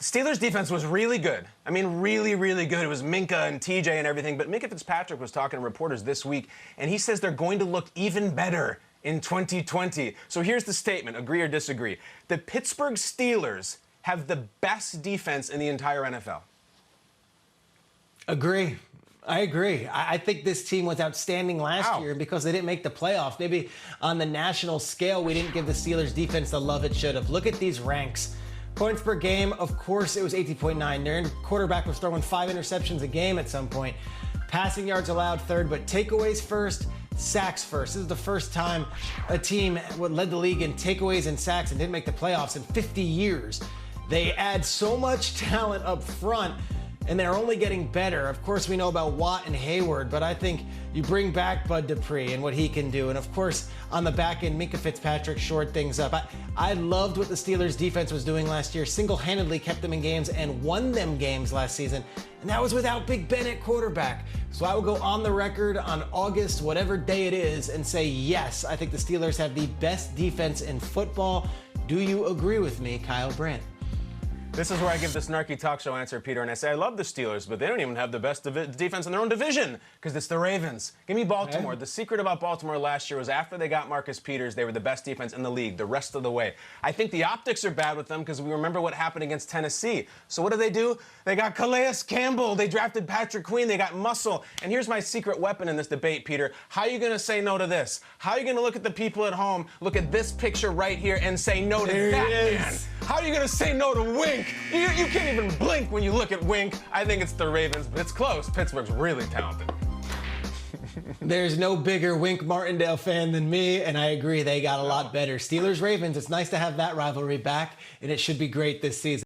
Steelers defense was really good. I mean, really, really good. It was Minka and TJ and everything. But Minka Fitzpatrick was talking to reporters this week, and he says they're going to look even better in 2020. So here's the statement, agree or disagree. The Pittsburgh Steelers have the best defense in the entire NFL. Agree. I agree. I think this team was outstanding last year because they didn't make the playoffs. Maybe on the national scale, we didn't give the Steelers defense the love it should have. Look at these ranks. Points per game, of course, it was 18.9. Their quarterback was throwing 5 interceptions a game at some point. Passing yards allowed third, but takeaways first, sacks first. This is the first time a team led the league in takeaways and sacks and didn't make the playoffs in 50 years. They add so much talent up front, and they're only getting better. Of course, we know about Watt and Hayward, but I think you bring back Bud Dupree and what he can do. And of course, on the back end, Minka Fitzpatrick shored things up. I loved what the Steelers defense was doing last year. Single-handedly kept them in games and won them games last season. And that was without Big Ben at quarterback. So I will go on the record on August, whatever day it is, and say, yes, I think the Steelers have the best defense in football. Do you agree with me, Kyle Brandt? This is where I give the snarky talk show answer, Peter, and I say I love the Steelers, but they don't even have the best defense in their own division because it's the Ravens. Give me Baltimore. The secret about Baltimore last year was after they got Marcus Peters, they were the best defense in the league the rest of the way. I think the optics are bad with them because we remember what happened against Tennessee. So what do? They got Calais Campbell. They drafted Patrick Queen. They got muscle. And here's my secret weapon in this debate, Peter. How are you going to say no to this? How are you going to look at the people at home, look at this picture right here, and say no to that man? How are you going to say no to Wink? You can't even blink when you look at Wink. I think it's the Ravens, but it's close. Pittsburgh's really talented. There's no bigger Wink Martindale fan than me, and I agree they got a lot better. Steelers-Ravens, it's nice to have that rivalry back, and it should be great this season.